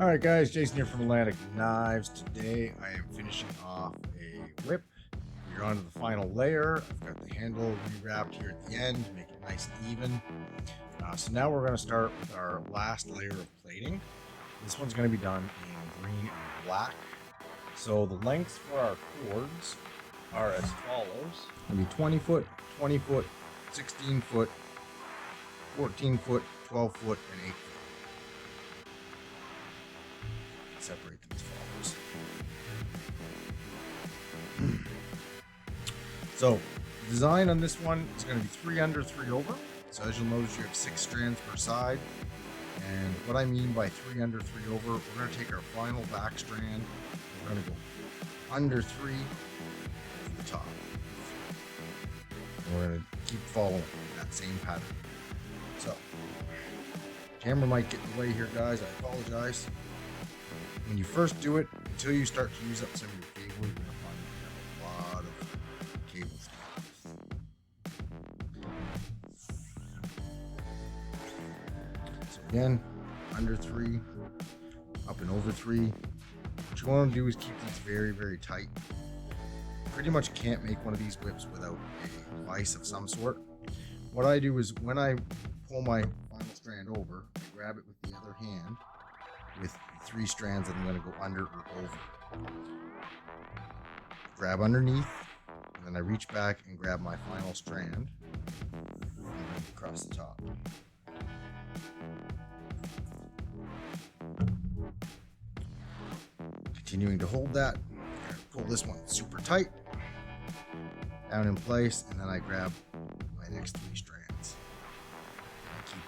Alright guys, Jason here from Atlantic Knives. Today I am finishing off a whip. We're on to the final layer. I've got the handle rewrapped here at the end to make it nice and even. So now we're going to start with our last layer of plating. This one's going to be done in green and black. So the lengths for our cords are as follows. It'll be 20 foot, 20 foot, 16 foot, 14 foot, 12 foot, and 8 foot. Separate them as follows. So the design on this one is going to be 3 under, 3 over. So as you'll notice, you have 6 strands per side. And what I mean by 3 under, 3 over, we're going to take our final back strand. We're going to go under 3 over the top. And we're going to keep following that same pattern. So camera might get in the way here, guys. I apologize. When you first do it, until you start to use up some of your cable, you're going to find you have a lot of cable stands. So again, under 3, up and over 3. What you want to do is keep these very, very tight. You pretty much can't make one of these whips without a vise of some sort. What I do is when I pull my final strand over, I grab it with the other hand with 3 strands that I'm going to go under or over. Grab underneath, and then I reach back and grab my final strand and bring it across the top. Continuing to hold that, pull this one super tight, down in place, and then I grab my next 3 strands. And I keep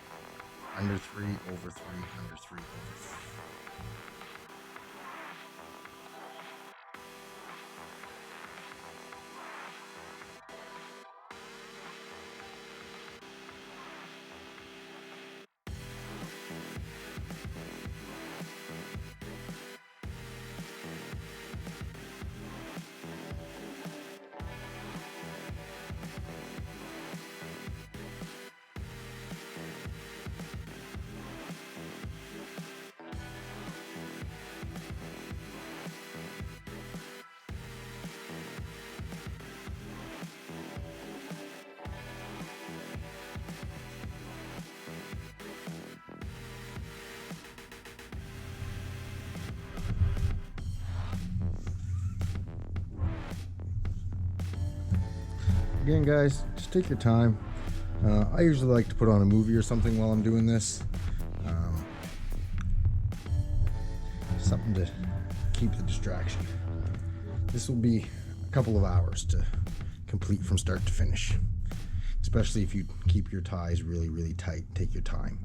under 3, over 3, under 3, over 3. Again, guys, just take your time. I usually like to put on a movie or something while I'm doing this. Something to keep the distraction. This will be a couple of hours to complete from start to finish, especially if you keep your ties really, really tight. Take your time.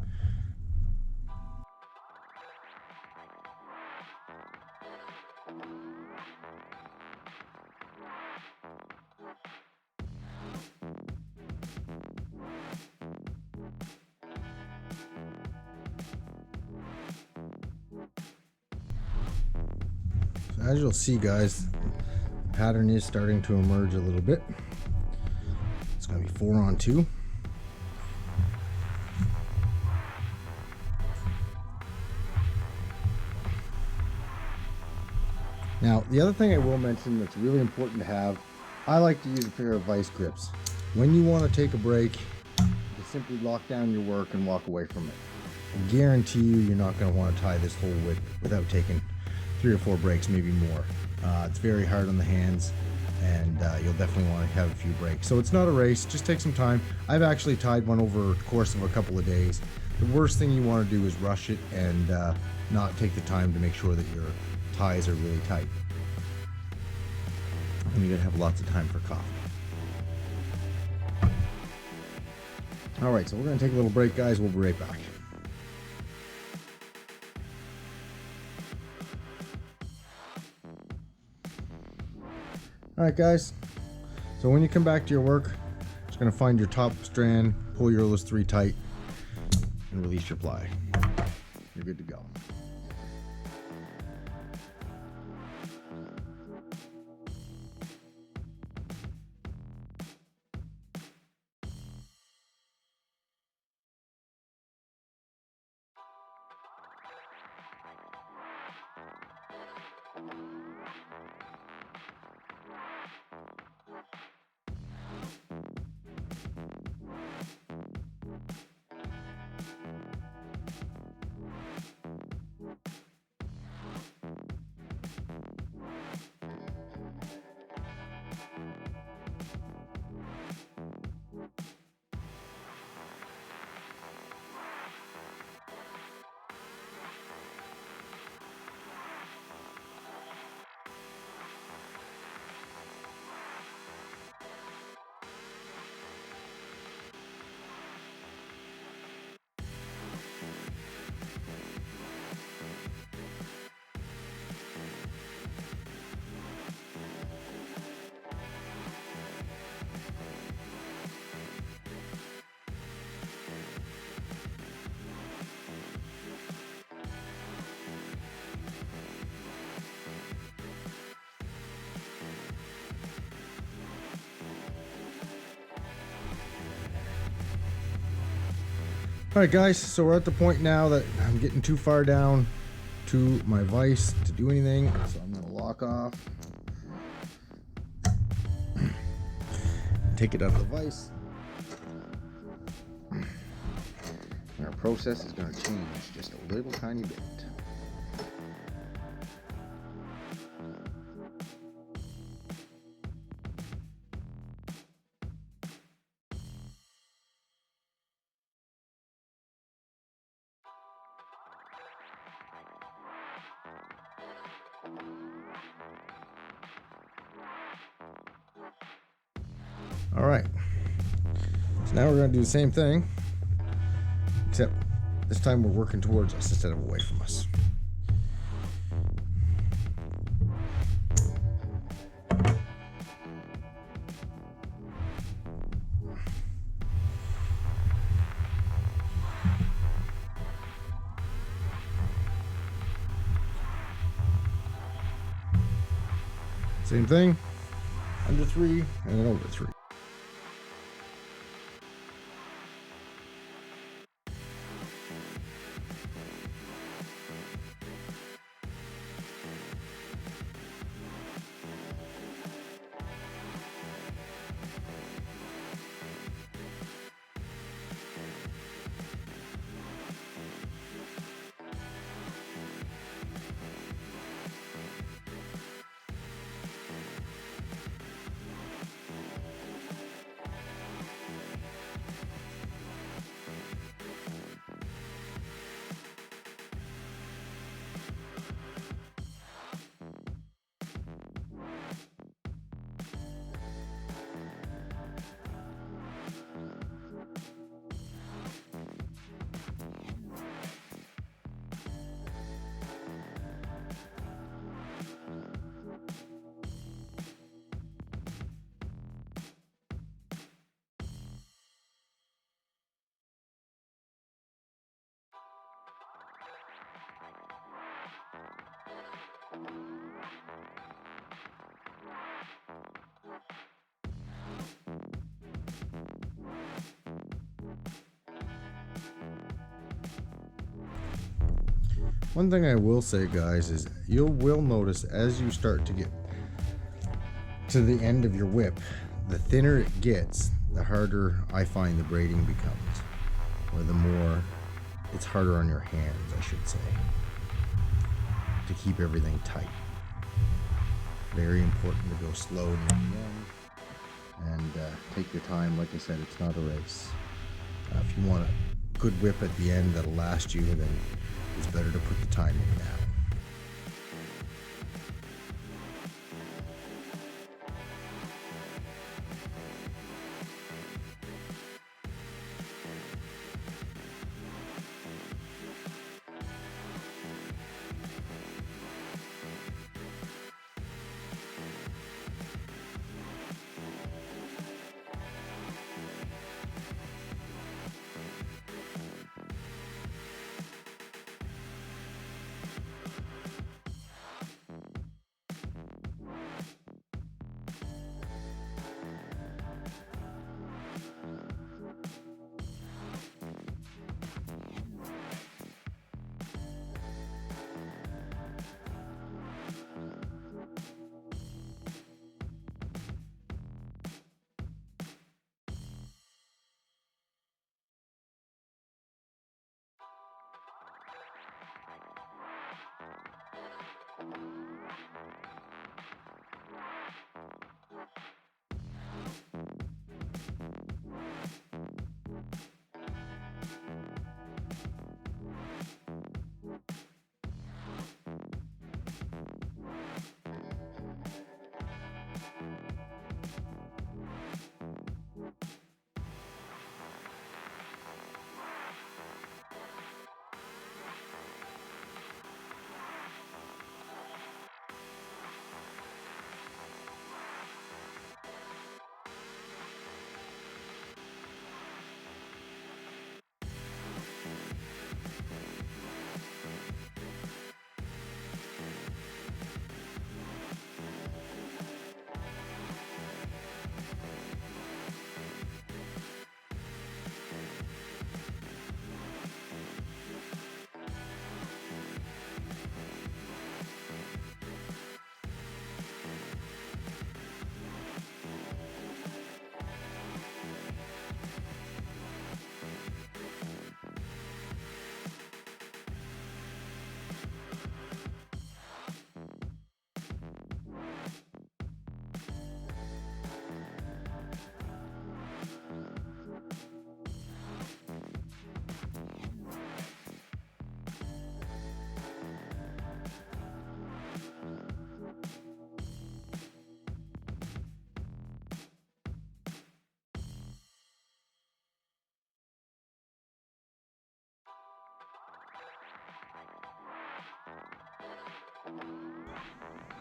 As you'll see, guys, the pattern is starting to emerge a little bit. It's going to be 4 on 2. Now, the other thing I will mention that's really important to have, I like to use a pair of vice grips. When you want to take a break, you simply lock down your work and walk away from it. I guarantee you're not going to want to tie this whole whip without taking 3 or 4 breaks, maybe more. It's very hard on the hands, and you'll definitely want to have a few breaks. So it's not a race, just take some time. I've actually tied one over the course of a couple of days. The worst thing you want to do is rush it and not take the time to make sure that your ties are really tight. And you're gonna have lots of time for coffee. All right, so we're gonna take a little break, guys. We'll be right back. All right, guys. So when you come back to your work, just gonna find your top strand, pull your those 3 tight, and release your ply. You're good to go. All right, guys, so we're at the point now that I'm getting too far down to my vise to do anything, so I'm going to lock off, take it out of the vise, and our process is going to change just a little tiny bit. All right, so now we're going to do the same thing, except this time we're working towards us instead of away from us. Same thing, under 3 and then over 3. One thing I will say, guys, is you will notice as you start to get to the end of your whip, the thinner it gets, the harder I find the braiding becomes, or the more it's harder on your hands, I should say, to keep everything tight. Very important to go slow near the end and take your time. Like I said, it's not a race. If you want a good whip at the end that'll last you, then it's better to put the time in now.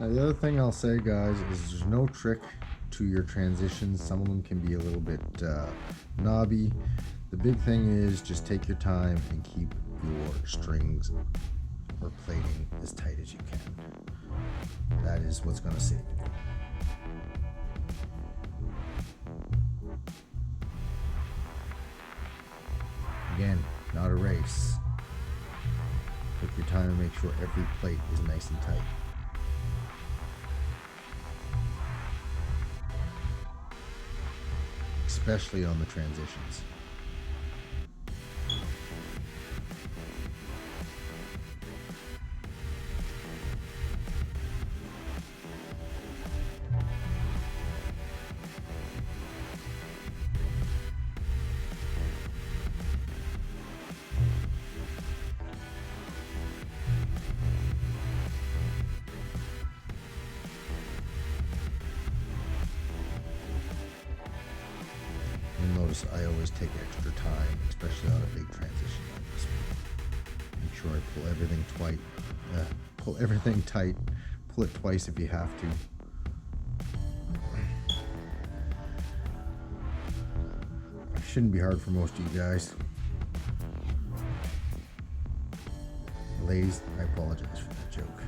Now, the other thing I'll say, guys, is there's no trick to your transitions. Some of them can be a little bit knobby. The big thing is just take your time and keep your strings or plating as tight as you can. That is what's going to save you. Again, not a race. Take your time and make sure every plate is nice and tight. Especially on the transitions. Notice I always take extra time, especially on a big transition like this one. Make sure I pull everything tight. Pull it twice if you have to. It shouldn't be hard for most of you guys. Ladies, I apologize for that joke.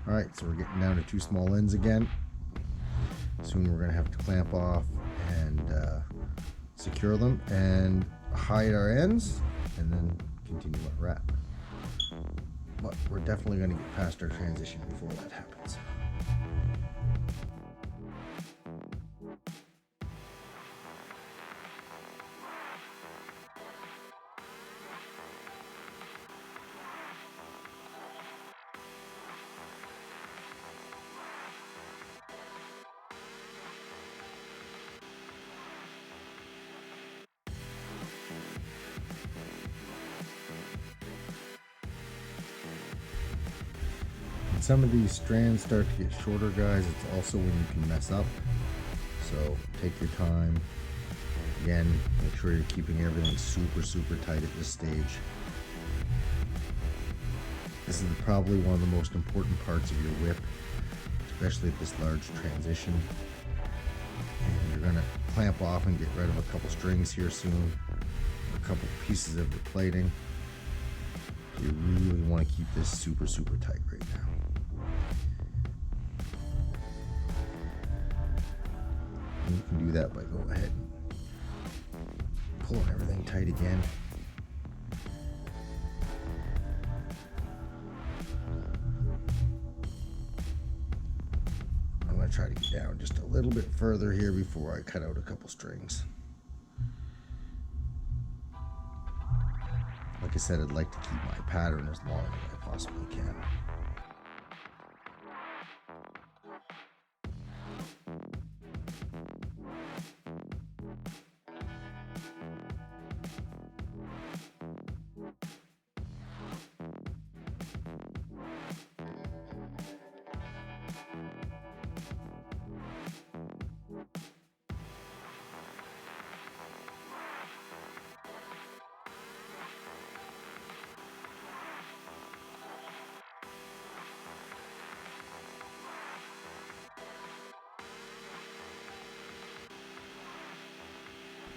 Alright, so we're getting down to 2 small ends again. Soon we're going to have to clamp off and secure them and hide our ends and then continue our wrap. But we're definitely going to get past our transition before that happens. Some of these strands start to get shorter, guys. It's also when you can mess up. So take your time. Again, make sure you're keeping everything super tight at this stage. This is probably one of the most important parts of your whip, especially at this large transition. And you're gonna clamp off and get rid of a couple strings here soon, a couple pieces of the plating. You really want to keep this super tight right now. And you can do that by going ahead and pulling everything tight again. I'm going to try to get down just a little bit further here before I cut out a couple strings. Like I said, I'd like to keep my pattern as long as I possibly can.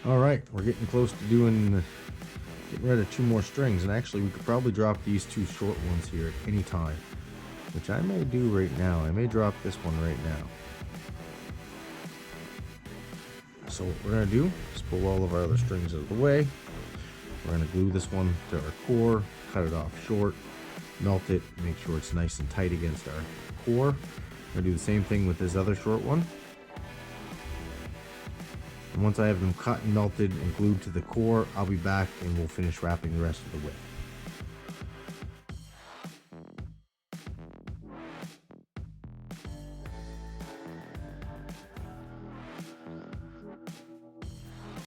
All right, we're getting close to getting rid of 2 more strings, and actually we could probably drop these 2 short ones here at any time, which I may do right now. I may drop this one right now. So what we're gonna do is pull all of our other strings out of the way. We're gonna glue this one to our core, cut it off short, melt it, make sure it's nice and tight against our core. We're gonna do the same thing with this other short one. And once I have them cut and melted and glued to the core, I'll be back and we'll finish wrapping the rest of the whip.